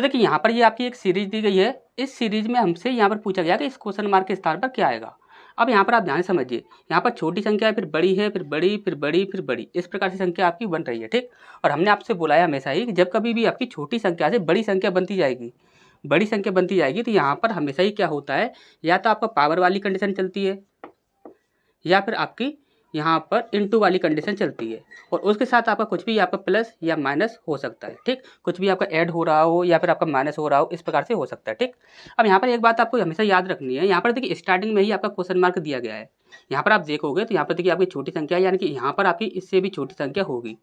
तो देखिए यहाँ पर ये आपकी एक सीरीज दी गई है, इस सीरीज में हमसे यहाँ पर पूछा गया कि इस क्वेश्चन मार्क के स्थान पर क्या आएगा। अब यहाँ पर आप ध्यान से समझिए, यहाँ पर छोटी संख्या है, फिर बड़ी है, फिर बड़ी, फिर बड़ी, फिर बड़ी, इस प्रकार से संख्या आपकी बन रही है, ठीक। और हमने आपसे बोला है हमेशा ही कि जब कभी भी आपकी छोटी संख्या से बड़ी संख्या बनती जाएगी, बड़ी संख्या बनती जाएगी, तो यहाँ पर हमेशा ही क्या होता है, या तो आपका पावर वाली कंडीशन चलती है या फिर आपकी यहाँ पर इनटू वाली कंडीशन चलती है, और उसके साथ आपका कुछ भी आपका प्लस या माइनस हो सकता है, ठीक। कुछ भी आपका ऐड हो रहा हो या फिर आपका माइनस हो रहा हो, इस प्रकार से हो सकता है, ठीक। अब यहाँ पर एक बात आपको हमेशा याद रखनी है, यहाँ पर देखिए स्टार्टिंग में ही आपका क्वेश्चन मार्क दिया गया है। यहाँ पर आप देखोगे तो यहाँ पर देखिए आपकी छोटी संख्या, यानी कि यहाँ पर आपकी इससे भी छोटी संख्या होगी।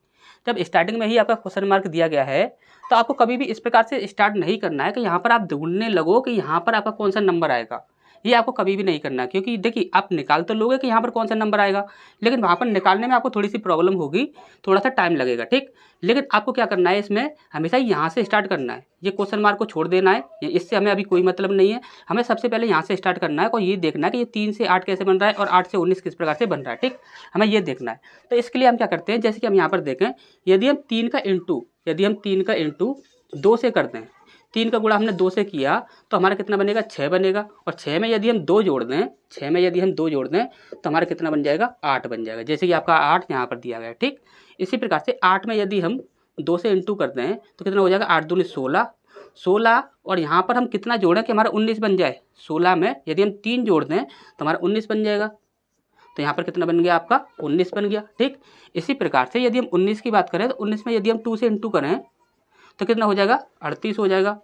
जब स्टार्टिंग में ही आपका क्वेश्चन मार्क दिया गया है, तो आपको कभी भी इस प्रकार से स्टार्ट नहीं करना है कि यहाँ पर आप ढूंढने लगो कि यहाँ पर आपका कौन सा नंबर आएगा। ये आपको कभी भी नहीं करना, क्योंकि देखिए आप निकाल तो लोगे कि यहाँ पर कौन सा नंबर आएगा, लेकिन वहाँ पर निकालने में आपको थोड़ी सी प्रॉब्लम होगी, थोड़ा सा टाइम लगेगा, ठीक। लेकिन आपको क्या करना है, इसमें हमेशा यहाँ से स्टार्ट करना है, ये क्वेश्चन मार्क को छोड़ देना है, इससे हमें अभी कोई मतलब नहीं है। हमें सबसे पहले यहाँ से स्टार्ट करना है और ये देखना है कि ये 3 से 8 कैसे बन रहा है और 8 से 19 किस प्रकार से बन रहा है, ठीक। हमें ये देखना है। तो इसके लिए हम क्या करते हैं, जैसे कि हम यहाँ पर देखें, यदि हम 3 का इंटू 2 से करते हैं, 3 का गुणा हमने 2 से किया तो हमारा कितना बनेगा, 6 बनेगा। और 6 में यदि हम 2 जोड़ दें, 6 में यदि हम 2 जोड़ दें तो हमारा कितना बन जाएगा, 8 बन जाएगा। जैसे कि आपका 8 यहाँ पर दिया गया है, ठीक। इसी प्रकार से 8 में यदि हम 2 से इंटू करते हैं तो कितना हो जाएगा, 8 दूनी 16, 16, और यहाँ पर हम कितना जोड़ें कि हमारा 19 बन जाए। 16 में यदि हम 3 जोड़ दें तो हमारा 19 बन जाएगा। तो यहाँ पर कितना बन गया, आपका 19 बन गया, ठीक। इसी प्रकार से यदि हम 19 की बात करें तो 19 में यदि हम 2 से इंटू करें तो कितना हो जाएगा, 38 हो जाएगा,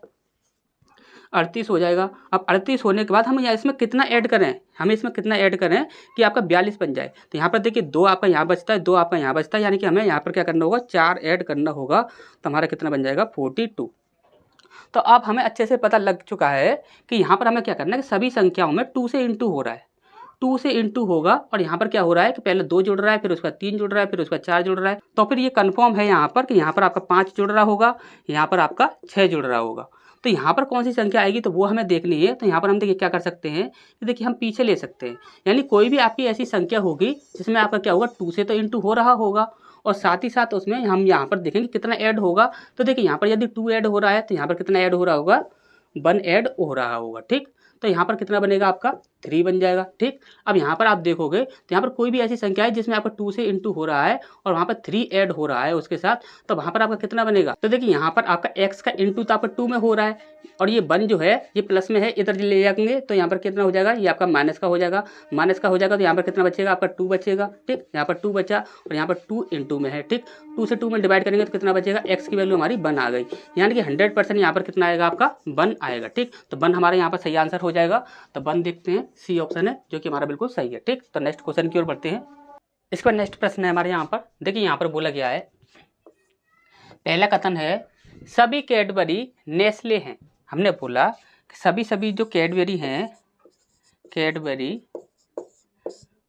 38 हो जाएगा। अब 38 होने के बाद हम यहाँ इसमें कितना ऐड करें, हमें इसमें कितना ऐड करें कि आपका 42 बन जाए। तो यहाँ पर देखिए 2 आपका यहाँ बचता है, 2 आपका यहाँ बचता है, यानी कि हमें यहाँ पर क्या करना होगा, 4 ऐड करना होगा, तो हमारा कितना बन जाएगा, 42। तो अब हमें अच्छे से पता लग चुका है कि यहाँ पर हमें क्या करना है कि सभी संख्याओं में 2 से इंटू हो रहा है, 2 से इंटू होगा, और यहाँ पर क्या हो रहा है कि पहले 2 जुड़ रहा है, फिर उसका 3 जुड़ रहा है, फिर उसका 4 जुड़ रहा है। तो फिर ये कंफर्म है यहाँ पर कि यहाँ पर आपका 5 जुड़ रहा होगा, यहाँ पर आपका 6 जुड़ रहा होगा। तो यहाँ पर कौन सी संख्या आएगी तो वो हमें देखनी है। तो यहाँ पर हम देखिए क्या कर सकते हैं कि देखिए हम पीछे ले सकते हैं, यानी कोई भी आपकी ऐसी संख्या होगी जिसमें आपका क्या होगा, 2 से तो इंटू हो रहा होगा, और साथ ही साथ उसमें हम यहाँ पर देखेंगे कितना ऐड होगा। तो देखिए यहाँ पर यदि 2 ऐड हो रहा है तो यहाँ पर कितना ऐड हो रहा होगा, 1 ऐड हो रहा होगा, ठीक। तो यहाँ पर कितना बनेगा, आपका 3 बन जाएगा, ठीक। अब यहाँ पर आप देखोगे तो यहाँ पर कोई भी ऐसी संख्या है जिसमें आपका 2 से इंटू हो रहा है और वहाँ पर 3 ऐड हो रहा है उसके साथ, तो वहाँ पर आपका कितना बनेगा। तो देखिए यहाँ पर आपका x का इंटू तो आपका 2 में हो रहा है, और ये 1 जो है ये प्लस में है, इधर ले जाएंगे तो यहाँ पर कितना हो जाएगा, ये आपका माइनस का हो जाएगा, माइनस का हो जाएगा। तो यहाँ पर कितना बचेगा, आपका 2 बचेगा, ठीक। यहाँ पर 2 बचा और यहाँ पर 2 इंटू में है, ठीक। 2 से 2 में डिवाइड करेंगे तो कितना बचेगा, x की वैल्यू हमारी 1 आ गई, यानी कि 100% यहाँ पर कितना आएगा, आपका 1 आएगा, ठीक। तो 1 हमारे यहाँ पर सही आंसर हो जाएगा। तो 1 देखते हैं, सी ऑप्शन है जो कि हमारा बिल्कुल सही है, ठीक। तो नेक्स्ट क्वेश्चन की ओर बढ़ते हैं। इसका नेक्स्ट प्रश्न है हमारे यहाँ पर, देखिए यहाँ पर बोला गया है, पहला कथन है सभी कैडबरी नेस्ले हैं। हमने बोला कि सभी जो कैडबरी हैं, कैडबरी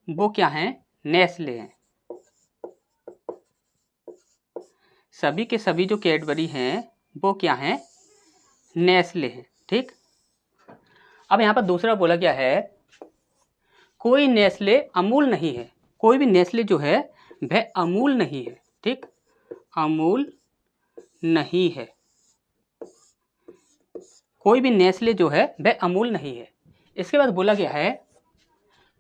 वो क्या हैं, नेस्ले हैं। सभी के सभी जो कैडबरी हैं वो क्या हैं, नेस्ले हैं, ठीक। अब यहाँ पर दूसरा बोला गया है कोई नेस्ले अमूल नहीं है। कोई भी नेस्ले जो है वह अमूल नहीं है, ठीक, अमूल नहीं है। कोई भी नेस्ले जो है वह अमूल नहीं है। इसके बाद बोला गया है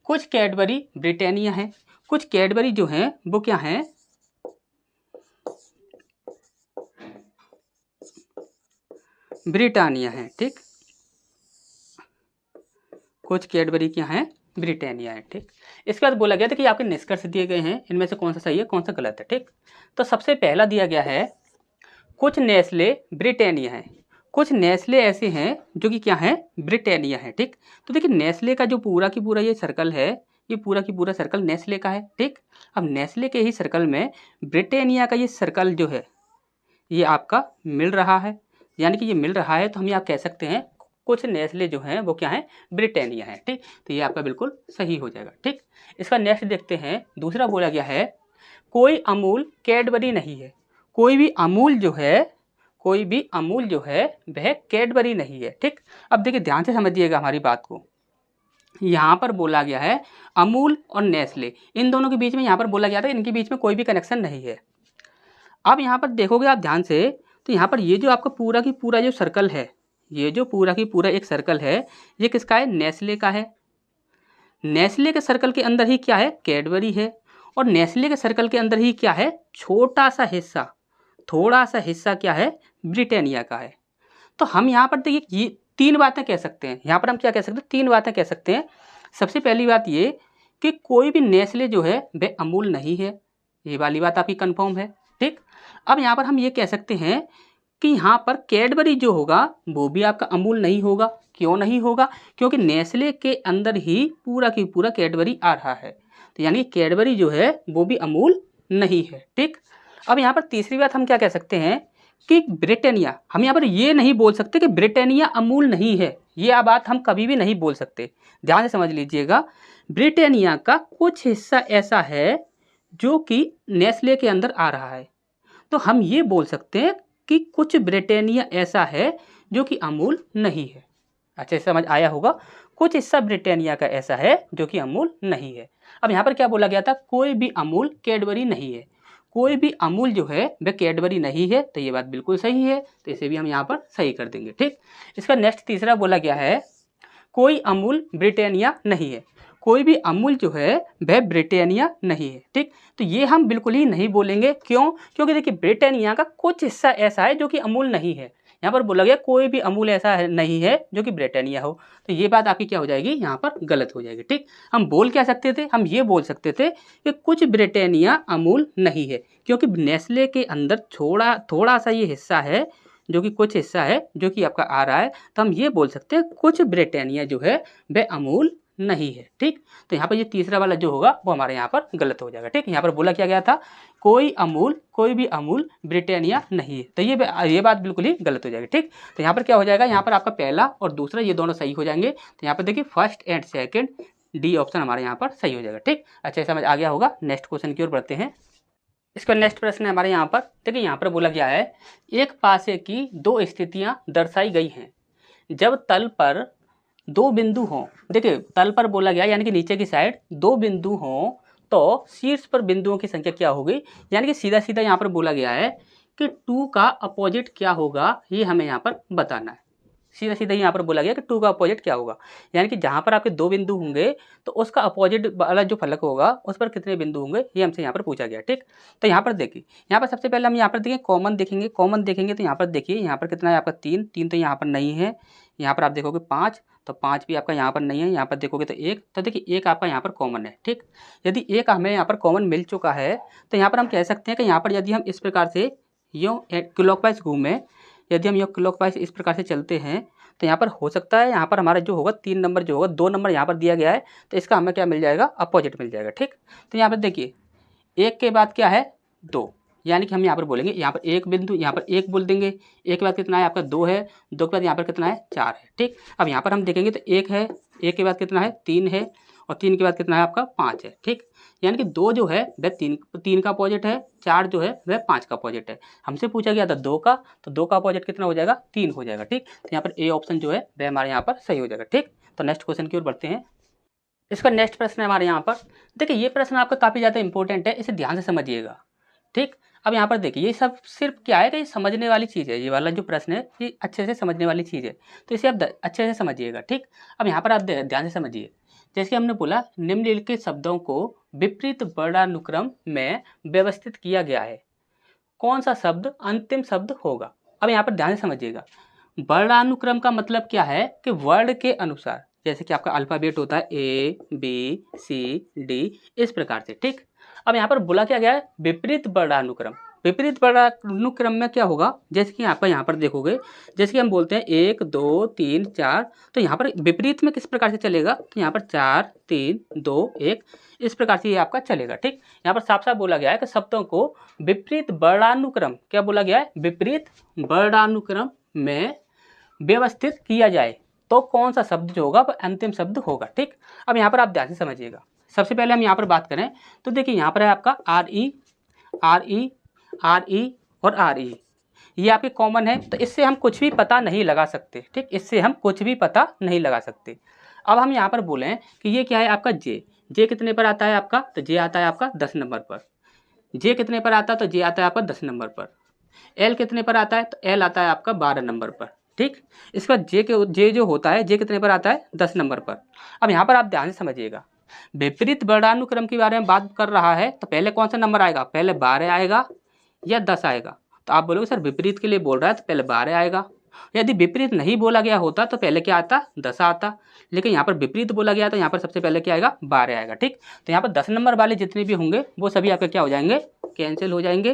कुछ कैडबरी ब्रिटानिया है। कुछ कैडबरी जो हैं वो क्या हैं, ब्रिटानिया है, ठीक। कुछ कैडबरी क्या हैं, ब्रिटानिया है, ठीक। इसके बाद बोला गया था कि आपके निष्कर्ष दिए गए हैं, इनमें से कौन सा सही है कौन सा गलत है, ठीक। तो सबसे पहला दिया गया है कुछ नेस्ले ब्रिटानिया है। कुछ नेस्ले ऐसे हैं जो कि क्या हैं, ब्रिटानिया है, ठीक। तो देखिए नेस्ले का जो पूरा की पूरा ये सर्कल है, ये पूरा की पूरा सर्कल नेस्ले का है, ठीक। अब नेस्ले के ही सर्कल में ब्रिटानिया का ये सर्कल जो है ये आपका मिल रहा है, यानी कि ये मिल रहा है, तो हम यहाँ कह सकते हैं कुछ नेस्ले जो हैं वो क्या हैं, ब्रिटानिया है, ठीक। तो ये आपका बिल्कुल सही हो जाएगा, ठीक। इसका नेक्स्ट देखते हैं। दूसरा बोला गया है कोई अमूल कैडबरी नहीं है। कोई भी अमूल जो है वह कैडबरी नहीं है, ठीक। अब देखिए ध्यान से समझिएगा हमारी बात को। यहाँ पर बोला गया है अमूल और नेस्ले, इन दोनों के बीच में यहाँ पर बोला गया था इनके बीच में कोई भी कनेक्शन नहीं है। अब यहाँ पर देखोगे आप ध्यान से तो यहाँ पर ये जो आपका पूरा की पूरा जो सर्कल है, ये जो पूरा की पूरा एक सर्कल है, ये किसका है? नेस्ले का है। नेस्ले के सर्कल के अंदर ही क्या है? कैडबरी है। और नेस्ले के सर्कल के अंदर ही क्या है? छोटा सा हिस्सा, थोड़ा सा हिस्सा क्या है? ब्रिटानिया का है। तो हम यहाँ पर देखिए ये तीन बातें कह सकते हैं। यहाँ पर हम क्या कह सकते हैं? तीन बातें कह सकते हैं। सबसे पहली बात ये कि कोई भी नेस्ले जो है वह अमूल नहीं है, ये वाली बात आपकी कंफर्म है, ठीक। अब यहाँ पर हम ये कह सकते हैं कि यहाँ पर कैडबरी जो होगा वो भी आपका अमूल नहीं होगा। क्यों नहीं होगा? क्योंकि नेस्ले के अंदर ही पूरा की पूरा कैडबरी आ रहा है, तो यानी कैडबरी जो है वो भी अमूल नहीं है, ठीक। अब यहाँ पर तीसरी बात हम क्या कह सकते हैं कि ब्रिटानिया, हम यहाँ पर ये नहीं बोल सकते कि ब्रिटानिया अमूल नहीं है, ये बात हम कभी भी नहीं बोल सकते। ध्यान से समझ लीजिएगा, ब्रिटानिया का कुछ हिस्सा ऐसा है जो कि नेस्ले के अंदर आ रहा है, तो हम ये बोल सकते हैं कि कुछ ब्रिटानिया ऐसा है जो कि अमूल नहीं है। अच्छे से समझ आया होगा, कुछ हिस्सा ब्रिटानिया का ऐसा है जो कि अमूल नहीं है। अब यहाँ पर क्या बोला गया था? कोई भी अमूल कैडबरी नहीं है। कोई भी अमूल जो है वह कैडबरी नहीं है, तो ये बात बिल्कुल सही है, तो इसे भी हम यहाँ पर सही कर देंगे, ठीक। इसका नेक्स्ट तीसरा बोला गया है कोई अमूल ब्रिटानिया नहीं है। कोई भी अमूल जो है वह ब्रिटानिया नहीं है, ठीक। तो ये हम बिल्कुल ही नहीं बोलेंगे। क्यों? क्योंकि देखिए ब्रिटानिया का कुछ हिस्सा ऐसा है जो कि अमूल नहीं है। यहाँ पर बोला गया कोई भी अमूल ऐसा नहीं है जो कि ब्रिटानिया हो, तो ये बात आपकी क्या हो जाएगी? यहाँ पर गलत हो जाएगी, ठीक। हम बोल क्या सकते थे? हम ये बोल सकते थे कि कुछ ब्रिटानिया अमूल नहीं है, क्योंकि नेस्ले के अंदर थोड़ा सा ये हिस्सा है जो कि कुछ हिस्सा है जो कि आपका आ रहा है, तो हम ये बोल सकते हैं कुछ ब्रिटानिया जो है वह अमूल नहीं है, ठीक। तो यहाँ पर ये तीसरा वाला जो होगा वो हमारे यहाँ पर गलत हो जाएगा, ठीक। यहाँ पर बोला क्या गया था? कोई भी अमूल ब्रिटानिया नहीं है, तो ये बात बिल्कुल ही गलत हो जाएगी, ठीक। तो यहाँ पर क्या हो जाएगा? यहाँ पर आपका पहला और दूसरा ये दोनों सही हो जाएंगे, तो यहाँ पर देखिए first and second D option हमारे यहाँ पर सही हो जाएगा, ठीक। अच्छा समझ आ गया होगा। नेक्स्ट क्वेश्चन की ओर बढ़ते हैं। इसका नेक्स्ट प्रश्न है हमारे यहाँ पर, देखिए यहाँ पर बोला गया है एक पासे की दो स्थितियाँ दर्शाई गई हैं जब तल पर दो बिंदु हों। देखिए तल पर बोला गया यानी कि नीचे की साइड दो बिंदु हों तो शीर्ष पर बिंदुओं की संख्या क्या होगी? यानी कि सीधा सीधा यहाँ पर बोला गया है कि 2 का अपोजिट क्या होगा, ये हमें यहाँ पर बताना है। सीधा सीधा यहाँ पर बोला गया कि 2 का अपोजिट क्या होगा, यानी कि जहाँ पर आपके दो बिंदु होंगे तो उसका अपोजिट वाला जो फलक होगा उस पर कितने बिंदु होंगे, ये हमसे यहाँ पर पूछा गया, ठीक। तो यहाँ पर देखिए, यहाँ पर सबसे पहले हम यहाँ पर देखें कॉमन देखेंगे। कॉमन देखेंगे तो यहाँ पर देखिए, यहाँ पर कितना है आपका 3 तो यहाँ पर नहीं है। यहाँ पर आप देखोगे 5, तो 5 भी आपका यहाँ पर नहीं है। यहाँ पर देखोगे तो 1, तो देखिए 1 आपका यहाँ पर कॉमन है, ठीक। यदि 1 हमें यहाँ पर कॉमन मिल चुका है तो यहाँ पर हम कह सकते हैं कि यहाँ पर यदि हम इस प्रकार से यूँ क्लॉकवाइज घूमें, यदि हम यूँ क्लॉकवाइज इस प्रकार से चलते हैं तो यहाँ पर हो सकता है यहाँ पर हमारा जो होगा 3 नंबर जो होगा, 2 नंबर यहाँ पर दिया गया है तो इसका हमें क्या मिल जाएगा? अपोजिट मिल जाएगा, ठीक। तो यहाँ पर देखिए 1 के बाद क्या है? 2, यानी कि हम यहाँ पर बोलेंगे यहाँ पर एक बिंदु, यहाँ पर 1 बोल देंगे। 1 के बाद कितना है आपका? 2 है। 2 के बाद यहाँ पर कितना है? 4 है, ठीक। अब यहाँ पर हम देखेंगे तो 1 है, 1 के बाद कितना है? 3 है, और 3 के बाद कितना है आपका? 5 है, ठीक। यानी कि 2 जो है वह 3 का अपोजिट है, 4 जो है वह 5 का अपोजिट है। हमसे पूछा गया था 2 का, तो 2 का अपोजिट कितना हो जाएगा? 3 हो जाएगा, ठीक। तो यहाँ पर ए ऑप्शन जो है वह हमारे यहाँ पर सही हो जाएगा, ठीक। तो नेक्स्ट क्वेश्चन की ओर बढ़ते हैं। इसका नेक्स्ट प्रश्न है हमारे यहाँ पर, देखिए ये प्रश्न आपका काफ़ी ज़्यादा इंपॉर्टेंट है, इसे ध्यान से समझिएगा, ठीक। अब यहाँ पर देखिए ये सब सिर्फ क्या है कि ये समझने वाली चीज़ है, ये वाला जो प्रश्न है ये अच्छे से समझने वाली चीज़ है, तो इसे आप अच्छे से समझिएगा, ठीक। अब यहाँ पर आप ध्यान से समझिए, जैसे हमने बोला निम्नलिखित शब्दों को विपरीत वर्णानुक्रम में व्यवस्थित किया गया है, कौन सा शब्द अंतिम शब्द होगा? अब यहाँ पर ध्यान से समझिएगा, वर्णानुक्रम का मतलब क्या है कि वर्ण के अनुसार, जैसे कि आपका अल्फाबेट होता है ABCD इस प्रकार से, ठीक। अब यहाँ पर बोला क्या गया है? विपरीत वर्णानुक्रम। विपरीत वर्णानुक्रम में क्या होगा? जैसे कि आपका यहाँ पर देखोगे, जैसे कि हम बोलते हैं 1 2 3 4, तो यहाँ पर विपरीत में किस प्रकार से चलेगा? तो यहाँ पर 4 3 2 1 इस प्रकार से ये आपका चलेगा, ठीक। यहाँ पर साफ साफ बोला गया है कि शब्दों को विपरीत वर्णानुक्रम, क्या बोला गया है? विपरीत वर्णानुक्रम में व्यवस्थित किया जाए तो कौन सा शब्द जो होगा वह अंतिम शब्द होगा, ठीक। अब यहाँ पर आप ध्यान से समझिएगा, सबसे पहले हम यहाँ पर बात करें तो देखिए यहाँ पर है आपका RE और RE, ये आपके कॉमन है, तो इससे हम कुछ भी पता नहीं लगा सकते, ठीक। इससे हम कुछ भी पता नहीं लगा सकते। अब हम यहाँ पर बोलें कि ये क्या है आपका जे कितने पर आता है आपका? तो जे आता है आपका 10 नंबर पर। जे कितने पर आता है? तो जे आता है आपका 10 नंबर पर। एल कितने पर आता है, तो एल आता है आपका 12 नंबर पर, ठीक। इसके बाद जे जो होता है, जे कितने पर आता है, 10 नंबर पर। अब यहाँ पर आप ध्यान से समझिएगा, विपरीत वर्णानुक्रम के बारे में बात कर रहा है, तो पहले कौन सा नंबर आएगा, पहले 12 आएगा या 10 आएगा। तो आप बोलोगे सर विपरीत के लिए बोल रहा है तो पहले 12 आएगा। यदि विपरीत नहीं बोला गया होता तो पहले क्या आता, 10 आता। लेकिन यहाँ पर विपरीत बोला गया तो यहाँ पर सबसे पहले क्या आएगा, 12 आएगा, ठीक। तो यहाँ पर 10 नंबर वाले जितने भी होंगे वो सभी आपके क्या हो जाएंगे, कैंसिल हो जाएंगे।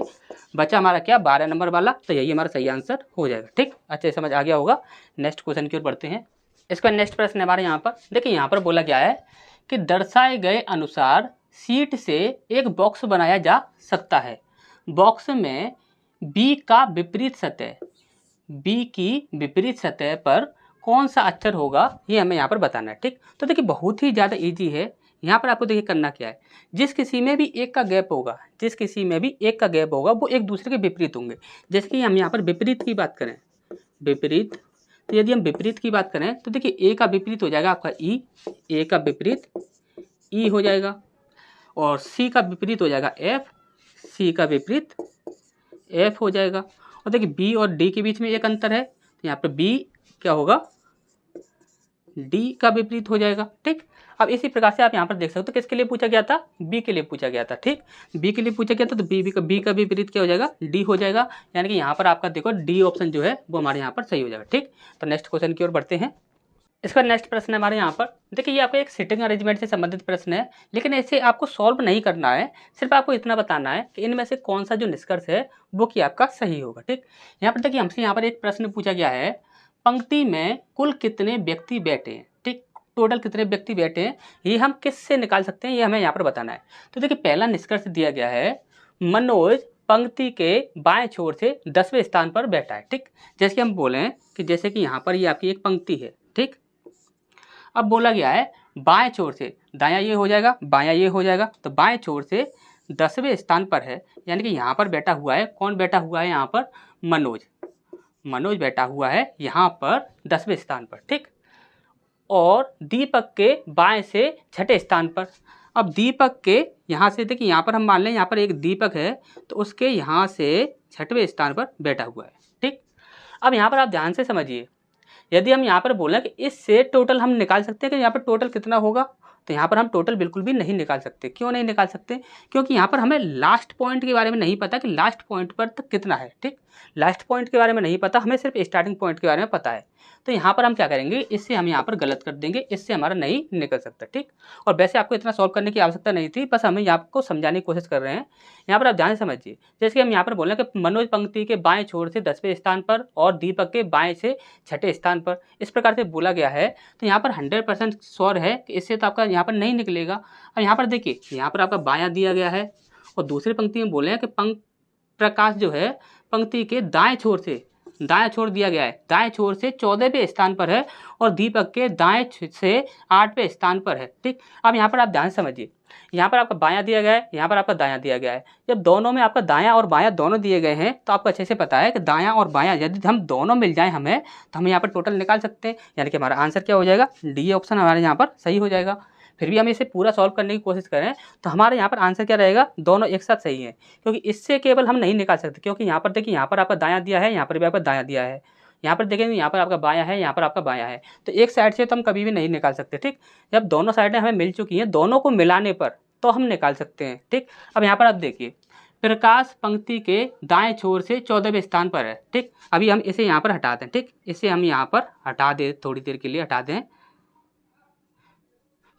बचा हमारा क्या, 12 नंबर वाला, तो यही हमारा सही आंसर हो जाएगा, ठीक। अच्छे समझ आ गया होगा। नेक्स्ट क्वेश्चन की ओर बढ़ते हैं। इसका नेक्स्ट प्रश्न हमारे यहाँ पर देखिए, यहाँ पर बोला गया है कि दर्शाए गए अनुसार शीट से एक बॉक्स बनाया जा सकता है। बॉक्स में बी का विपरीत सतह, बी की विपरीत सतह पर कौन सा अक्षर होगा, ये हमें यहाँ पर बताना है, ठीक। तो देखिए बहुत ही ज़्यादा इजी है। यहाँ पर आपको देखिए करना क्या है, जिस किसी में भी एक का गैप होगा, जिस किसी में भी एक का गैप होगा वो एक दूसरे के विपरीत होंगे। जैसे कि हम यहाँ पर विपरीत की बात करें, विपरीत, तो यदि हम विपरीत की बात करें तो देखिए ए का विपरीत हो जाएगा आपका ई, ए का विपरीत ई हो जाएगा, और सी का विपरीत हो जाएगा एफ, सी का विपरीत एफ हो जाएगा। और देखिए बी और डी के बीच में एक अंतर है, तो यहाँ पर बी क्या होगा, डी का विपरीत हो जाएगा, ठीक। अब इसी प्रकार से आप यहाँ पर देख सकते हो, किसके लिए पूछा गया था, बी के लिए पूछा गया था, ठीक। बी के लिए पूछा गया था तो बी का विपरीत क्या हो जाएगा, डी हो जाएगा। यानी कि यहाँ पर आपका देखो डी ऑप्शन जो है वो हमारे यहाँ पर सही हो जाएगा, ठीक। तो नेक्स्ट क्वेश्चन की ओर बढ़ते हैं। इसका नेक्स्ट प्रश्न है हमारे यहाँ पर देखिए, ये आपका एक सिटिंग अरेंजमेंट से संबंधित प्रश्न है, लेकिन ऐसे आपको सॉल्व नहीं करना है, सिर्फ आपको इतना बताना है कि इनमें से कौन सा जो निष्कर्ष है वो कि आपका सही होगा, ठीक। यहाँ पर देखिए हमसे यहाँ पर एक प्रश्न पूछा गया है, पंक्ति में कुल कितने व्यक्ति बैठे हैं, ठीक, टोटल कितने व्यक्ति बैठे हैं, ये हम किससे निकाल सकते हैं, ये हमें यहाँ पर बताना है। तो देखिए पहला निष्कर्ष दिया गया है, मनोज पंक्ति के बाएं छोर से 10वें स्थान पर बैठा है, ठीक। जैसे कि हम बोले कि जैसे कि यहाँ पर ये आपकी एक पंक्ति है, ठीक। अब बोला गया है बाएं छोर से, दायां ये हो जाएगा, बायां ये हो जाएगा, तो बाएं छोर से 10वें स्थान पर है, यानी कि यहाँ पर बैठा हुआ है, कौन बैठा हुआ है यहाँ पर, मनोज, मनोज बैठा हुआ है यहाँ पर 10वें स्थान पर, ठीक। और दीपक के बाएं से 6ठे स्थान पर। अब दीपक के यहाँ से देखिए, यहाँ पर हम मान लें यहाँ पर एक दीपक है, तो उसके यहाँ से 6ठे स्थान पर बैठा हुआ है, ठीक। अब यहाँ पर आप ध्यान से समझिए, यदि हम यहाँ पर बोलें कि इससे टोटल हम निकाल सकते हैं कि यहाँ पर टोटल कितना होगा, तो यहाँ पर हम टोटल बिल्कुल भी नहीं निकाल सकते। क्यों नहीं निकाल सकते, क्योंकि यहाँ पर हमें लास्ट पॉइंट के बारे में नहीं पता कि लास्ट पॉइंट पर तक कितना है, ठीक। लास्ट पॉइंट के बारे में नहीं पता, हमें सिर्फ स्टार्टिंग पॉइंट के बारे में पता है। तो यहाँ पर हम क्या करेंगे, इससे हम यहाँ पर गलत कर देंगे, इससे हमारा नहीं निकल सकता, ठीक। और वैसे आपको इतना सॉल्व करने की आवश्यकता नहीं थी, बस हमें यहाँ को समझाने की कोशिश कर रहे हैं। यहाँ पर आप ध्यान से समझिए, जैसे कि हम यहाँ पर बोलें कि मनोज पंक्ति के बाएं छोर से 10वें स्थान पर और दीपक के बाएं से 6ठे स्थान पर, इस प्रकार से बोला गया है। तो यहाँ पर 100% श्योर है कि इससे तो आपका यहाँ पर नहीं निकलेगा। अब यहाँ पर देखिए, यहाँ पर आपका बायां दिया गया है, और दूसरी पंक्ति में बोले हैं कि प्रकाश जो है पंक्ति के दाएं छोर से, दाएं छोर दिया गया है, दाएं छोर से 14वें स्थान पर है, और दीपक के दाएं से 8वें स्थान पर है, ठीक। अब यहाँ पर आप ध्यान समझिए, यहाँ पर आपका बायां दिया गया है, यहाँ पर आपका दायां दिया गया है। जब दोनों में आपका दायां और बायां दोनों दिए गए हैं, तो आपको अच्छे से पता है कि दायां और बायां यदि हम दोनों मिल जाएं हमें, तो हम यहाँ पर टोटल निकाल सकते हैं। यानी कि हमारा आंसर क्या हो जाएगा, डी ऑप्शन हमारे यहाँ पर सही हो जाएगा। फिर भी हम इसे पूरा सॉल्व करने की कोशिश करें तो हमारे यहाँ पर आंसर क्या रहेगा, दोनों एक साथ सही है, क्योंकि इससे केवल हम नहीं निकाल सकते, क्योंकि यहाँ पर देखिए, यहाँ पर आपका दायां दिया है, यहाँ पर भी आपका दायां दिया है, यहाँ पर देखेंगे यहाँ पर आपका बायां है, यहाँ पर आपका बायां है, तो एक साइड से तो हम कभी भी नहीं निकाल सकते, ठीक। जब दोनों साइडें हमें मिल चुकी हैं, दोनों को मिलाने पर तो हम निकाल सकते हैं, ठीक। अब यहाँ पर आप देखिए, प्रकाश पंक्ति के दाएं छोर से 14वें स्थान पर है, ठीक। अभी हम इसे यहाँ पर हटा दें, ठीक, इसे हम यहाँ पर हटा दें, थोड़ी देर के लिए हटा दें।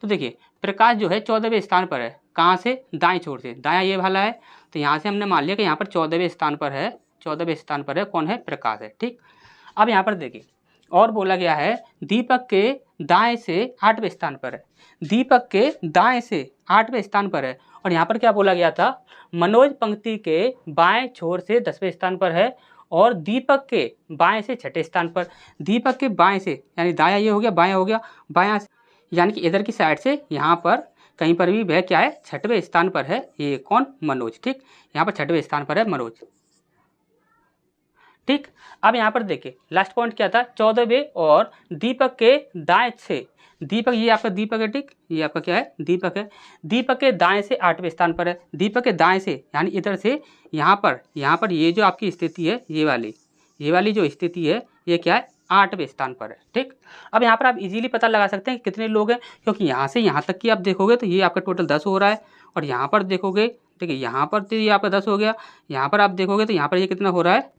तो देखिए प्रकाश जो है 14वें स्थान पर है, कहाँ से, दाएं छोर से, दायां ये वाला है, तो यहाँ से हमने मान लिया कि यहाँ पर 14वें स्थान पर है, 14वें स्थान पर है, कौन है, प्रकाश है, ठीक। अब यहाँ पर देखिए और बोला गया है दीपक के दाएं से 8वें स्थान पर है, दीपक के दाएं से 8वें स्थान पर है, और यहाँ पर क्या बोला गया था, मनोज पंक्ति के बाएं छोर से 10वें स्थान पर है, और दीपक के बाएं से 6ठे स्थान पर। दीपक के बाएं से यानी दायां ये हो गया, बायां हो गया, बायां यानी कि इधर की साइड से यहाँ पर कहीं पर भी वह क्या है, 6ठे स्थान पर है, ये कौन, मनोज, ठीक। यहाँ पर 6ठे स्थान पर है मनोज, ठीक। अब यहाँ पर देखिए लास्ट पॉइंट क्या था, 14वें और दीपक के दाएं से, दीपक ये आपका दीपक है, ठीक, ये आपका क्या है, दीपक है, दीपक के दाएं से 8वें स्थान पर है, दीपक के दाएं से यानी इधर से यहाँ पर ये जो आपकी स्थिति है, ये वाली जो स्थिति है ये क्या है, 8वें स्थान पर है। ठीक। अब यहाँ पर आप इजीली पता लगा सकते हैं कि कितने लोग हैं, क्योंकि यहाँ से यहाँ तक की आप देखोगे तो ये आपका टोटल 10 हो रहा है, और यहाँ पर देखोगे, देखिए यहाँ पर तो ये आपका 10 हो गया, यहाँ पर आप देखोगे तो यहाँ पर ये कितना हो रहा है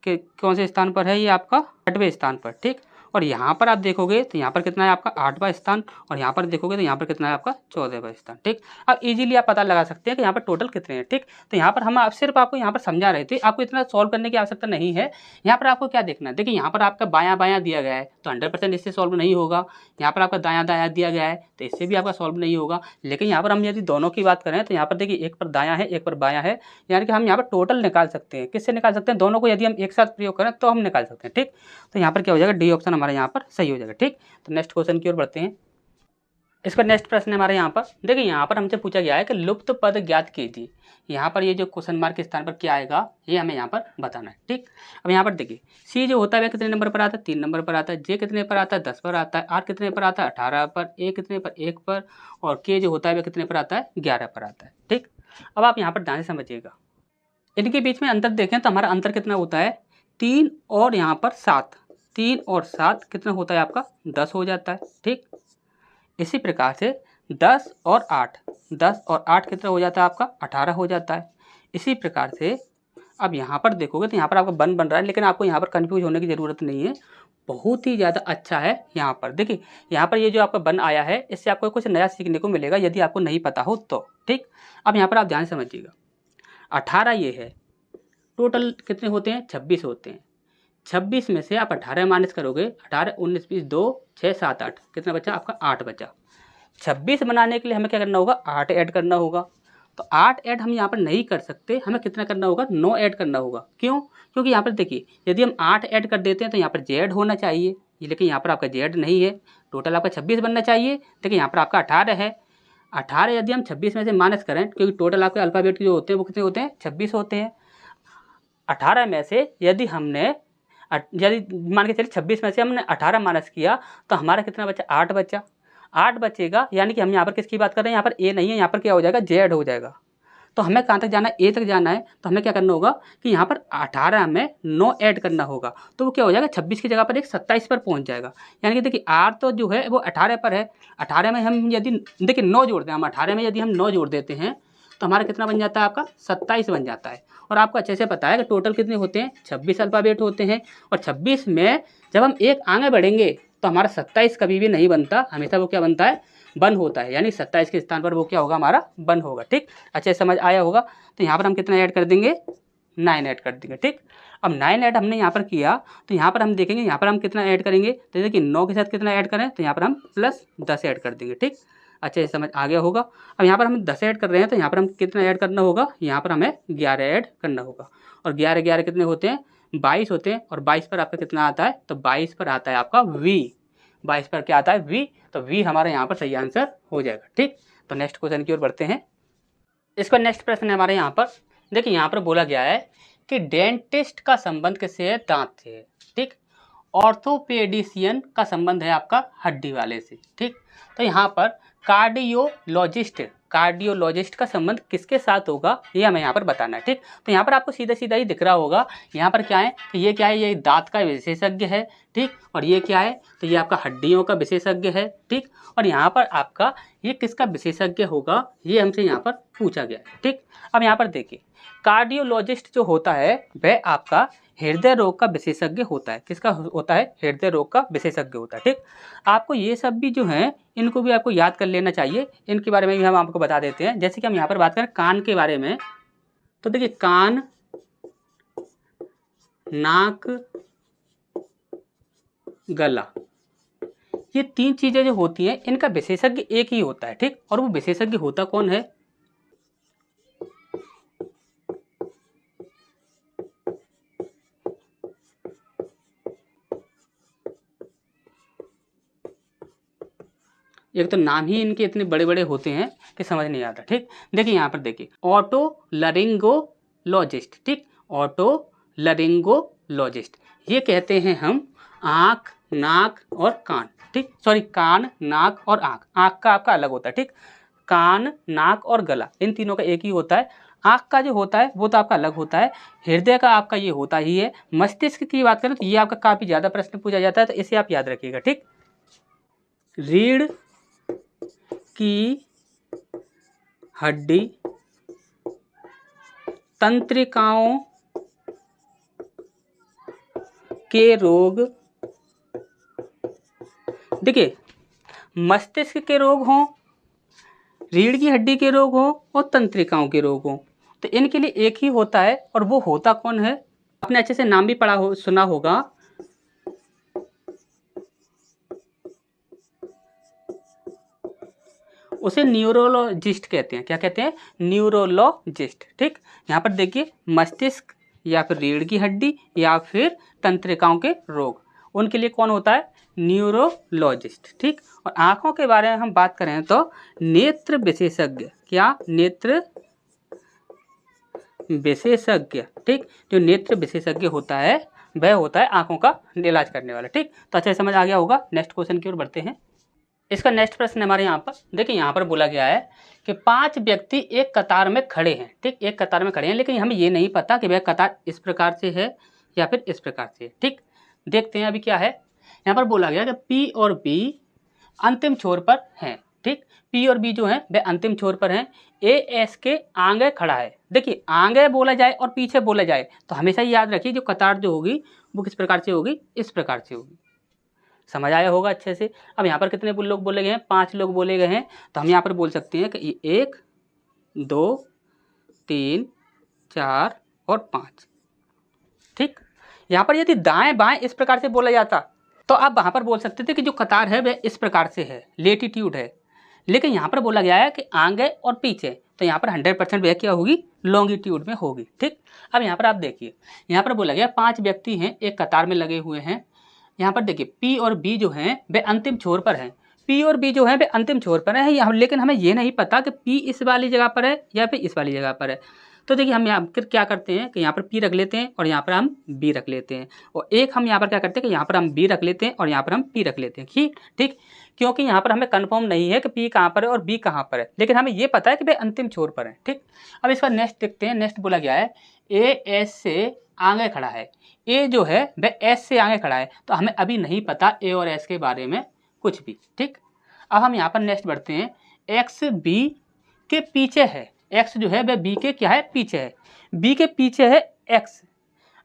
कि कौन से स्थान पर है, ये आपका 8वें स्थान पर। ठीक। और यहाँ पर आप देखोगे तो यहाँ पर कितना है आपका 8वां स्थान, और यहाँ पर देखोगे तो यहाँ पर कितना है आपका 14वां स्थान। ठीक। अब इजीली आप पता लगा सकते हैं कि यहाँ पर टोटल कितने हैं। ठीक। तो यहाँ पर हम आप सिर्फ आपको यहाँ पर समझा रहे थे, आपको इतना सॉल्व करने की आवश्यकता नहीं है। यहाँ पर आपको क्या देखना है, देखिए यहाँ पर आपका बायां बायां दिया गया है तो 100% इससे सॉल्व नहीं होगा, यहाँ पर आपका दायां दायां दिया गया है तो इससे भी आपका सॉल्व नहीं होगा। लेकिन यहाँ पर हम यदि दोनों की बात करें तो यहाँ पर देखिए एक पर दायां है एक पर बायां है, यानी कि हम यहाँ पर टोटल निकाल सकते हैं। किससे निकाल सकते हैं, दोनों को यदि हम एक साथ प्रयोग करें तो हम निकाल सकते हैं। ठीक। तो यहाँ पर क्या हो जाएगा, डी ऑप्शन हमारा यहाँ पर सही हो जाएगा। ठीक। तो नेक्स्ट क्वेश्चन की ओर बढ़ते हैं। इसका नेक्स्ट प्रश्न हमारे यहाँ पर देखिए, यहाँ पर हमसे पूछा गया है कि लुप्त पद ज्ञात कीजिए। यहाँ पर ये जो क्वेश्चन मार्क के स्थान पर क्या आएगा ये हमें यहाँ पर बताना है। ठीक। अब यहाँ पर देखिए सी जो होता है वह कितने नंबर पर आता है, 3 नंबर पर आता है, जे कितने पर आता है, 10 पर आता है, आर कितने पर आता है, 18 पर, ए कितने पर, 1 पर, और के जो होता है वह कितने पर आता है, 11 पर आता है। ठीक। अब आप यहाँ पर ध्यान से समझिएगा, इनके बीच में अंतर देखें तो हमारा अंतर कितना होता है, 3 और यहाँ पर 7, 3 और 7 कितना होता है आपका 10 हो जाता है। ठीक। इसी प्रकार से 10 और 8, 10 और 8 कितना हो जाता है आपका 18 हो जाता है। इसी प्रकार से अब यहाँ पर देखोगे तो यहाँ पर आपका बन रहा है, लेकिन आपको यहाँ पर कन्फ्यूज होने की ज़रूरत नहीं है, बहुत ही ज़्यादा अच्छा है। यहाँ पर देखिए, यहाँ पर ये जो आपका बन आया है इससे आपको कुछ नया सीखने को मिलेगा यदि आपको नहीं पता हो तो। ठीक। अब यहाँ पर आप ध्यान समझिएगा, 18 ये है, टोटल कितने होते हैं, 26 होते हैं। 26 में से आप 18 माइनस करोगे, 18 19 20 2 6 7 8, कितना बचा आपका 8 बचा। 26 बनाने के लिए हमें क्या करना होगा, 8 ऐड करना होगा। तो 8 ऐड हम यहाँ पर नहीं कर सकते, हमें कितना करना होगा, 9 ऐड करना होगा। क्यों, क्योंकि यहाँ पर देखिए यदि हम 8 ऐड कर देते हैं तो यहाँ पर जेड होना चाहिए, लेकिन यहाँ पर आपका जेड नहीं है। टोटल आपका 26 बनना चाहिए, लेकिन यहाँ पर आपका 18 है। 18 यदि हम 26 में से माइनस करें, क्योंकि टोटल आपके अल्फ़ाबेट के जो होते हैं वो कितने होते हैं, 26 होते हैं। 18 में से यदि हमने मान के चलिए 26 में से हमने 18 माइनस किया तो हमारा कितना बचा, 8 बचा। 8 बचेगा, यानी कि हम यहाँ पर किसकी बात कर रहे हैं, यहाँ पर ए नहीं है, यहाँ पर क्या हो जाएगा, जेड हो जाएगा। तो हमें कहाँ तक जाना है, ए तक जाना है। तो हमें क्या करना होगा कि यहाँ पर 18 में 9 ऐड करना होगा, तो वो क्या हो जाएगा, 26 की जगह पर एक 27 पर पहुँच जाएगा। यानी कि देखिए आर तो जो है वो 18 पर है, 18 में हम यदि देखिए 9 जोड़ते हैं, हम 18 में यदि हम 9 जोड़ देते हैं तो हमारा कितना बन जाता है, आपका 27 बन जाता है। और आपको अच्छे से पता है कि टोटल कितने होते हैं, 26 अल्फ़ाबेट होते हैं, और 26 में जब हम एक आगे बढ़ेंगे तो हमारा 27 कभी भी नहीं बनता, हमेशा वो क्या बनता है, बन होता है। यानी 27 के स्थान पर वो क्या होगा, हमारा बन होगा। ठीक। अच्छे समझ आया होगा। तो यहाँ पर हम कितना ऐड कर देंगे, 9 ऐड कर देंगे। ठीक। अब 9 ऐड हमने यहाँ पर किया तो यहाँ पर हम देखेंगे यहाँ पर हम कितना ऐड करेंगे, तो देखिए 9 के साथ कितना ऐड करें, तो यहाँ पर हम प्लस 10 ऐड कर देंगे। ठीक। अच्छे से समझ आ गया होगा। अब यहाँ पर हम 10 ऐड कर रहे हैं तो यहाँ पर हम कितना ऐड करना होगा, यहाँ पर हमें 11 ऐड करना होगा। और 11 11 कितने होते हैं, 22 होते हैं। और 22 पर आपका कितना आता है, तो 22 पर आता है आपका वी, 22 पर क्या आता है, वी। तो वी हमारा यहाँ पर सही आंसर हो जाएगा। ठीक। तो नेक्स्ट क्वेश्चन की ओर बढ़ते हैं। इसका नेक्स्ट प्रश्न है हमारे यहाँ पर, देखिए यहाँ पर बोला गया है कि डेंटिस्ट का संबंध किससे है, दांत से है। ठीक। ऑर्थोपेडिशियन का संबंध है आपका हड्डी वाले से। ठीक। तो यहाँ पर कार्डियोलॉजिस्ट का संबंध किसके साथ होगा ये हमें यहाँ पर बताना है। ठीक। तो यहाँ पर आपको सीधा सीधा ही दिख रहा होगा, यहाँ पर क्या है, तो ये क्या है, ये दांत का विशेषज्ञ है। ठीक। और ये क्या है, तो ये आपका हड्डियों का विशेषज्ञ है। ठीक। और यहाँ पर आपका ये किसका विशेषज्ञ होगा, ये हमसे यहाँ पर पूछा गया है। ठीक। अब यहाँ पर देखिए कार्डियोलॉजिस्ट जो होता है वह आपका हृदय रोग का विशेषज्ञ होता है। किसका होता है, हृदय रोग का विशेषज्ञ होता है। ठीक। आपको ये सब भी जो है इनको भी आपको याद कर लेना चाहिए, इनके बारे में भी हम आपको बता देते हैं। जैसे कि हम यहाँ पर बात करें कान के बारे में, तो देखिए कान, नाक, गला, ये 3 चीजें जो होती हैं इनका विशेषज्ञ एक ही होता है। ठीक। और वो विशेषज्ञ होता कौन है, एक तो नाम ही इनके इतने बड़े बड़े होते हैं कि समझ नहीं आता। ठीक। देखिए यहाँ पर देखिए ऑटोलरिंगोलॉजिस्ट। ठीक। ऑटोलरिंगोलॉजिस्ट न्यूरोलॉजिस्ट। ये कहते हैं हम आँख, नाक और कान, ठीक, सॉरी कान, नाक और आँख। आँख का आपका अलग होता है, ठीक, कान, नाक और गला इन तीनों का एक ही होता है। आँख का जो होता है वो तो आपका अलग होता है। हृदय का आपका ये होता ही है। मस्तिष्क की बात करें तो ये आपका काफ़ी ज़्यादा प्रश्न पूछा जाता है, तो इसे आप याद रखिएगा, ठीक। रीढ़ की हड्डी, तंत्रिकाओं के रोग, देखिए मस्तिष्क के रोग हों, रीढ़ की हड्डी के रोग हों और तंत्रिकाओं के रोग हों, तो इनके लिए एक ही होता है, और वो होता कौन है? आपने अच्छे से नाम भी पढ़ा हो, सुना होगा, उसे न्यूरोलॉजिस्ट कहते हैं। क्या कहते हैं? न्यूरोलॉजिस्ट, ठीक। यहाँ पर देखिए मस्तिष्क या फिर रीढ़ की हड्डी या फिर तंत्रिकाओं के रोग, उनके लिए कौन होता है? न्यूरोलॉजिस्ट, ठीक। और आँखों के बारे में हम बात करें तो नेत्र विशेषज्ञ, क्या? नेत्र विशेषज्ञ, ठीक। जो नेत्र विशेषज्ञ होता है वह होता है आँखों का इलाज करने वाला, ठीक। तो अच्छा समझ आ गया होगा। नेक्स्ट क्वेश्चन की ओर बढ़ते हैं। इसका नेक्स्ट प्रश्न हमारे यहाँ पर देखिए, यहाँ पर बोला गया है कि 5 व्यक्ति एक कतार में खड़े हैं, ठीक, एक कतार में खड़े हैं, लेकिन हमें ये नहीं पता कि वह कतार इस प्रकार से है या फिर इस प्रकार से है, ठीक। देखते हैं अभी क्या है। यहाँ पर बोला गया कि पी और बी अंतिम छोर पर हैं, ठीक। पी और बी जो है वह अंतिम छोर पर हैं। ए एस के आगे खड़ा है। देखिए आगे बोला जाए और पीछे बोला जाए तो हमेशा याद रखिए जो कतार जो होगी वो किस प्रकार से होगी? इस प्रकार से होगी। समझ आया होगा अच्छे से। अब यहाँ पर कितने लोग बोले गए हैं? 5 लोग बोले गए हैं। तो हम यहाँ पर बोल सकते हैं कि 1 2 3 4 और 5, ठीक। यहाँ पर यदि दाएं बाएं इस प्रकार से बोला जाता तो आप वहाँ पर बोल सकते थे कि जो कतार है वह इस प्रकार से है, लेटीट्यूड है। लेकिन यहाँ पर बोला गया है कि आगे और पीछे, तो यहाँ पर 100% वह क्या होगी? लॉन्गिट्यूड में होगी, ठीक। अब यहाँ पर आप देखिए, यहाँ पर बोला गया 5 व्यक्ति हैं एक कतार में लगे हुए हैं। यहाँ पर देखिए पी और बी जो हैं वे अंतिम छोर पर हैं। पी और बी जो है वे अंतिम छोर पर है यहाँ, लेकिन हमें ये नहीं पता कि पी इस वाली जगह पर है या फिर इस वाली जगह पर है। तो देखिए हम यहाँ पर क्या करते हैं कि यहाँ पर पी रख लेते हैं और यहाँ पर हम बी रख लेते हैं, और एक हम यहाँ पर क्या करते हैं कि यहाँ पर हम बी रख लेते हैं और यहाँ पर हम पी रख लेते हैं, ठीक। क्योंकि यहाँ पर हमें कन्फर्म नहीं है कि पी कहाँ पर है और बी कहाँ पर है, लेकिन हमें ये पता है कि वे अंतिम छोर पर है, ठीक। अब इसका नेक्स्ट देखते हैं। नेक्स्ट बोला गया है ए एस से आगे खड़ा है। ए जो है वह एस से आगे खड़ा है, तो हमें अभी नहीं पता ए और एस के बारे में कुछ भी, ठीक। अब हम यहाँ पर नेक्स्ट बढ़ते हैं। एक्स बी के पीछे है। एक्स जो है वह बी के क्या है? पीछे है। बी के पीछे है एक्स।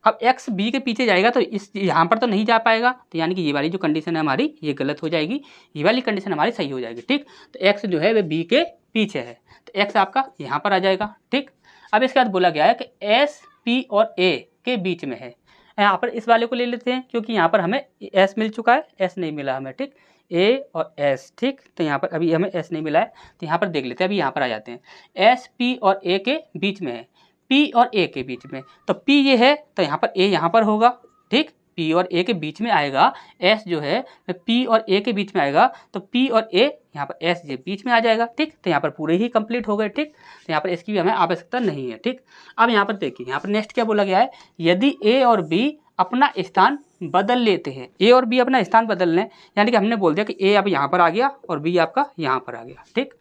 अब एक्स बी के पीछे जाएगा तो इस यहाँ पर तो नहीं जा पाएगा, तो यानी कि ये वाली जो कंडीशन है हमारी ये गलत हो जाएगी, ये वाली कंडीशन हमारी सही हो जाएगी, ठीक। तो एक्स जो है वह बी के पीछे है, तो एक्स आपका यहाँ पर आ जाएगा, ठीक। अब इसके बाद बोला गया है कि एस पी और ए के बीच में है। यहाँ पर इस वाले को ले लेते हैं क्योंकि यहाँ पर हमें एस मिल चुका है, एस नहीं मिला हमें, ठीक। ए और एस, ठीक। तो यहाँ पर अभी हमें एस नहीं मिला है, तो यहाँ पर देख लेते हैं। अभी यहाँ पर आ जाते हैं। एस पी और ए के बीच में है, पी और ए के बीच में, तो पी ये है तो यहाँ पर ए यहाँ पर होगा, ठीक। पी और ए के बीच में आएगा। एस जो है पी और ए के बीच में आएगा, तो पी और ए यहाँ पर एस ये बीच में आ जाएगा, ठीक। तो यहाँ पर पूरे ही कंप्लीट हो गए, ठीक। तो यहाँ पर इसकी भी हमें आवश्यकता नहीं है, ठीक। अब यहाँ पर देखिए, यहाँ पर नेक्स्ट क्या बोला गया है? यदि ए और बी अपना स्थान बदल लेते हैं, ए और बी अपना स्थान बदल लें, यानी कि हमने बोल दिया कि ए अब यहाँ पर आ गया और बी आपका यहाँ पर आ गया, ठीक।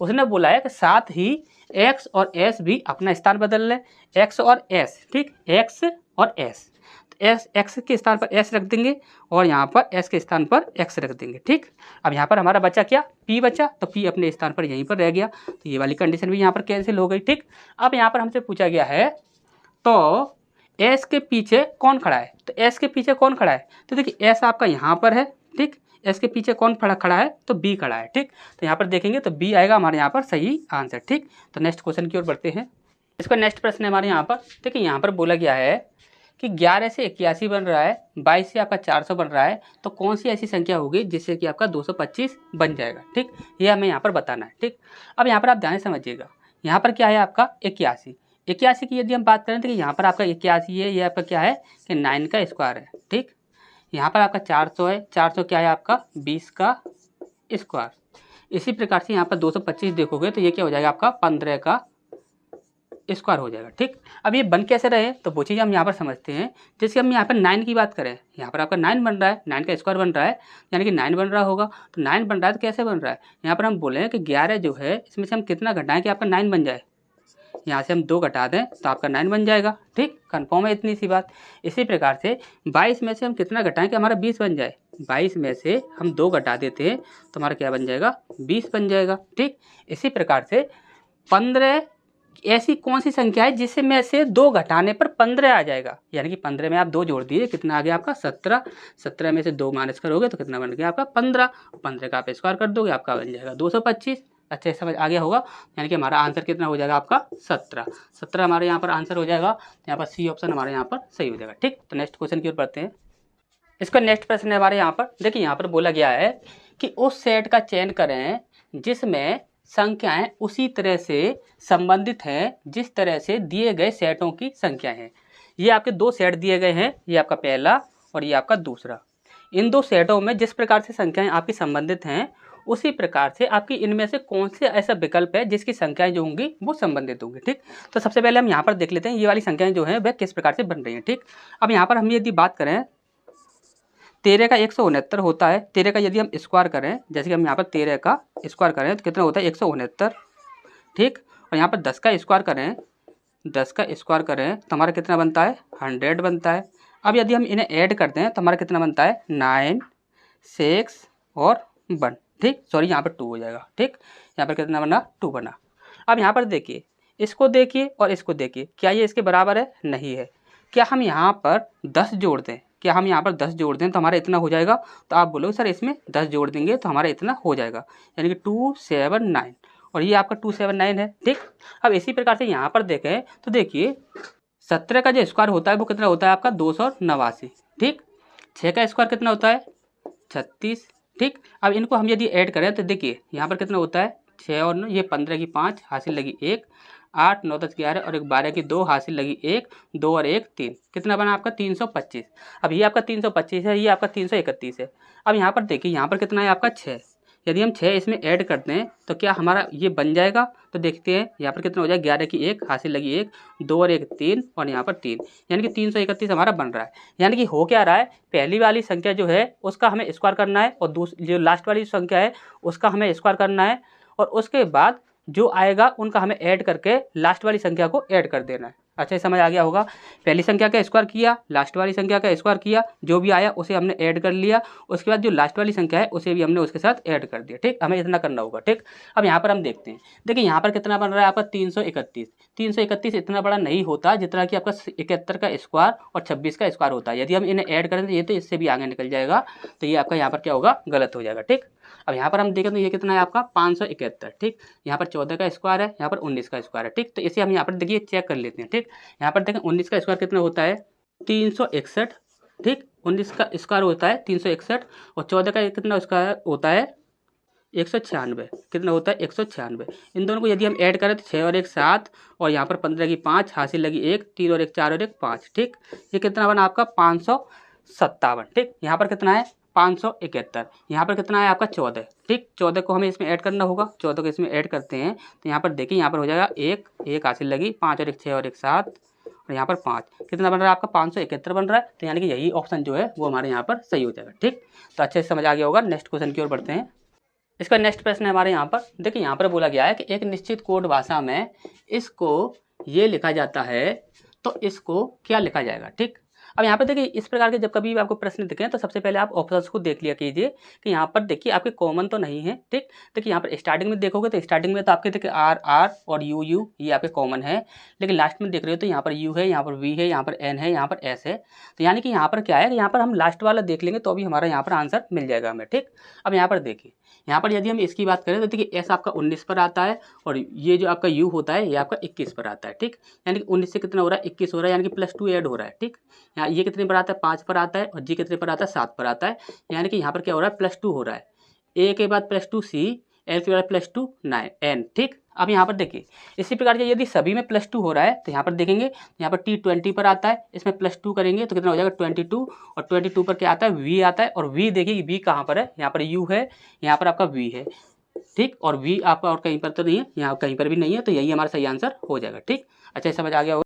उसने बोला है कि साथ ही एक्स और एस भी अपना स्थान बदल लें, एक्स और एस, ठीक। एक्स और एस, एस एक्स के स्थान पर एस रख देंगे और यहाँ पर एस के स्थान पर एक्स रख देंगे, ठीक। अब यहाँ पर हमारा बचा क्या? पी बचा, तो पी अपने स्थान पर यहीं पर रह गया, तो ये वाली कंडीशन भी यहाँ पर कैंसिल हो गई, ठीक। अब यहाँ पर हमसे पूछा गया है तो एस के पीछे कौन खड़ा है? तो एस के पीछे कौन खड़ा है? तो देखिए एस आपका यहाँ पर है, ठीक। एस के पीछे कौन खड़ा है? तो बी खड़ा है, ठीक। तो यहाँ पर देखेंगे तो बी आएगा हमारे यहाँ पर सही आंसर, ठीक। तो नेक्स्ट क्वेश्चन की ओर बढ़ते हैं। इसका नेक्स्ट प्रश्न है हमारे यहाँ पर, देखिए यहाँ पर बोला गया है कि 11 से 81 बन रहा है, 22 से आपका 400 बन रहा है, तो कौन सी ऐसी संख्या होगी जिससे कि आपका 225 बन जाएगा, ठीक। ये हमें यहाँ पर बताना है, ठीक। अब यहाँ पर आप ध्यान से समझिएगा, यहाँ पर क्या है आपका 81। 81 की यदि हम बात करें तो यहाँ पर आपका 81 है, ये आपका क्या है कि 9 का स्क्वायर है, ठीक। यहाँ पर आपका 400 है, 400 क्या है आपका 20 का स्क्वायर। इसी प्रकार से यहाँ पर 225 देखोगे तो ये क्या हो जाएगा आपका 15 का स्क्वायर हो जाएगा। ठीक, अब ये बन कैसे रहे तो वो चीज़ हम यहाँ पर समझते हैं। जैसे हम यहाँ पर 9 की बात करें, यहाँ पर आपका 9 बन रहा है, 9 का स्क्वायर बन रहा है, यानी कि 9 बन रहा होगा। तो 9 बन रहा है तो कैसे बन रहा है, यहाँ पर हम बोले कि 11 जो है इसमें से हम कितना घटाएं कि आपका 9 बन जाए। यहाँ से हम 2 घटा दें तो आपका 9 बन जाएगा। ठीक, कन्फर्म है इतनी सी बात। इसी प्रकार से 22 में से हम कितना घटाएं कि हमारा 20 बन जाए। 22 में से हम 2 घटा देते हैं तो हमारा क्या बन जाएगा, 20 बन जाएगा। ठीक, इसी प्रकार से 15 ऐसी कौन सी संख्या है जिससे में से 2 घटाने पर 15 आ जाएगा, यानी कि 15 में आप 2 जोड़ दिए, कितना आ गया आपका 17। 17 में से 2 माइनस करोगे तो कितना बन गया आपका 15। 15 का आप स्क्वायर कर दोगे, आपका बन जाएगा 225। अच्छे समझ आ गया होगा, यानी कि हमारा आंसर कितना हो जाएगा आपका 17। 17 हमारे यहाँ पर आंसर हो जाएगा। यहाँ पर सी ऑप्शन हमारे यहाँ पर सही हो जाएगा। ठीक, तो नेक्स्ट क्वेश्चन की ओर बढ़ते हैं। इसका नेक्स्ट प्रश्न है हमारे यहाँ पर, देखिए यहाँ पर बोला गया है कि उस सेट का चयन करें जिसमें संख्याएं उसी तरह से संबंधित हैं जिस तरह से दिए गए सेटों की संख्या है। ये आपके 2 सेट दिए गए हैं, ये आपका पहला और ये आपका दूसरा। इन 2 सेटों में जिस प्रकार से संख्याएं आपकी संबंधित हैं उसी प्रकार से आपकी इनमें से कौन से ऐसा विकल्प है जिसकी संख्याएं जो होंगी वो संबंधित होंगी। ठीक, तो सबसे पहले हम यहाँ पर देख लेते हैं ये वाली संख्याएं जो है वह किस प्रकार से बन रही हैं। ठीक, अब यहाँ पर हम यदि बात करें 13 का 169 होता है। 13 का यदि हम स्क्वायर करें, जैसे कि हम यहाँ पर 13 का स्क्वायर करें तो कितना होता है 169। ठीक, और यहाँ पर 10 का स्क्वायर करें, 10 का स्क्वायर करें तो हमारा कितना बनता है 100 बनता है। अब यदि हम इन्हें ऐड करते हैं तो हमारा कितना बनता है 9, 6 और 1। ठीक, सॉरी यहाँ पर 2 हो जाएगा। ठीक, यहाँ पर कितना बना 2 बना। अब यहाँ पर देखिए, इसको देखिए और इसको देखिए, क्या ये इसके बराबर है, नहीं है। क्या हम यहाँ पर 10 जोड़ दें, क्या हम यहाँ पर 10 जोड़ दें तो हमारा इतना हो जाएगा, तो आप बोलोगे सर इसमें 10 जोड़ देंगे तो हमारा इतना हो जाएगा, यानी कि 279 और ये आपका 279 है। ठीक, अब इसी प्रकार से यहाँ पर देखें तो देखिए 17 का जो स्क्वायर होता है वो कितना होता है आपका 289। ठीक, 6 का स्क्वायर कितना होता है 36। ठीक, अब इनको हम यदि ऐड करें तो देखिए यहाँ पर कितना होता है 6 और 9, ये 15 की 5 हासिल लगी 1, 8 9 10 11 और एक 12 की 2 हासिल लगी 1, 2 और 1 3, कितना बना आपका 325। अब ये आपका 325 है, ये आपका 331 है। अब यहाँ पर देखिए यहाँ पर कितना है आपका 6। यदि हम 6 इसमें ऐड करते हैं तो क्या हमारा ये बन जाएगा, तो देखते हैं यहाँ पर कितना हो जाएगा 11 की 1 हासिल लगी 1, 2 और 1 3 और यहाँ पर 3, यानी कि 331 हमारा बन रहा है। यानी कि हो क्या रहा है, पहली वाली संख्या जो है उसका हमें स्क्वायर करना है और जो लास्ट वाली संख्या है उसका हमें स्क्वायर करना है और उसके बाद जो आएगा उनका हमें ऐड करके लास्ट वाली संख्या को ऐड कर देना है। अच्छा समझ आ गया होगा, पहली संख्या का स्क्वायर किया, लास्ट वाली संख्या का स्क्वायर किया, जो भी आया उसे हमने ऐड कर लिया, उसके बाद जो लास्ट वाली संख्या है उसे भी हमने उसके साथ ऐड कर दिया। ठीक, हमें इतना करना होगा। ठीक, अब यहाँ पर हम देखते हैं, देखिए यहाँ पर कितना बन रहा है आपका 331। 331 इतना बड़ा नहीं होता जितना कि आपका 71 का स्क्वायर और 26 का स्क्वायर होता है। यदि हम इन्हें ऐड करें तो ये तो इससे भी आगे निकल जाएगा, तो ये आपका यहाँ पर क्या होगा गलत हो जाएगा। ठीक, अब यहाँ पर हम देखें तो ये कितना है आपका 571। ठीक, यहाँ पर 14 का स्क्वायर है, यहाँ पर 19 का स्क्वायर है। ठीक, तो इसे हम यहाँ पर देखिए चेक कर लेते हैं। ठीक, यहाँ पर देखें 19 का स्क्वायर कितना होता है 361। ठीक, 19 का स्क्वायर होता है 361 और 14 का कितना स्क्वायर होता है 196, कितना होता है 196। इन दोनों को यदि हम ऐड करें तो 6 और 1 7 और यहाँ पर 15 की 5 हासिल लगी 1, 3 और 1 4 और 1 5। ठीक, ये कितना बना आपका 557। ठीक, यहाँ पर कितना है 571, यहाँ पर कितना है आपका 14। ठीक, 14 को हमें इसमें ऐड करना होगा, 14 को इसमें ऐड करते हैं तो यहाँ पर देखिए यहाँ पर हो जाएगा 1 हासिल लगी 5 और 1 6 और 1 7 और यहाँ पर 5, कितना बन रहा है आपका 571 बन रहा है। तो यानी कि यही ऑप्शन जो है वो हमारे यहाँ पर सही हो जाएगा। ठीक, तो अच्छे से समझ आ गया होगा। नेक्स्ट क्वेश्चन की ओर बढ़ते हैं। इसका नेक्स्ट प्रश्न है हमारे यहाँ पर, देखिए यहाँ पर बोला गया है कि एक निश्चित कोड भाषा में इसको ये लिखा जाता है तो इसको क्या लिखा जाएगा। ठीक, अब यहाँ पर देखिए इस प्रकार के जब कभी भी आपको प्रश्न दिखें तो सबसे पहले आप ऑप्शंस को देख लिया कीजिए कि यहाँ पर देखिए आपके कॉमन तो नहीं है। ठीक, देखिए यहाँ पर स्टार्टिंग में देखोगे तो स्टार्टिंग में तो आपके देखिए आर और यू ये आपके कॉमन है, लेकिन लास्ट में देख रहे हो तो यहाँ पर यू है, यहाँ पर वी है, यहाँ पर एन है, यहाँ पर एस है। तो यानी कि यहाँ पर क्या है, यहाँ पर हम लास्ट वाला देख लेंगे तो भी हमारा यहाँ पर आंसर मिल जाएगा हमें। ठीक, अब यहाँ पर देखिए यहाँ पर यदि हम इसकी बात करें तो देखिए एस आपका 19 पर आता है और ये जो आपका यू होता है ये आपका 21 पर आता है। ठीक, यानी कि 19 से कितना हो रहा है 21 हो रहा है, यानी कि +2 ऐड हो रहा है। ठीक, यहाँ ये कितने पर आता है 5 पर आता है और जी कितने पर आता है 7 पर आता है, यानी कि यहाँ पर क्या हो रहा है +2 हो रहा है। ए के बाद +2 सी, एल के बाद +2 9 एन। ठीक, अब यहाँ पर देखिए इसी प्रकार से यदि सभी में +2 हो रहा है तो यहाँ पर देखेंगे यहाँ पर टी 20 पर आता है, इसमें +2 करेंगे तो कितना हो जाएगा 22 और 22 पर क्या आता है वी आता है और वी देखिए वी कहाँ पर है, यहाँ पर यू है, यहाँ पर आपका वी है। ठीक, और वी आपका और कहीं पर तो नहीं है, यहाँ कहीं पर भी नहीं है, तो यही हमारा सही आंसर हो जाएगा। ठीक, अच्छा, समझ आ गया होगा।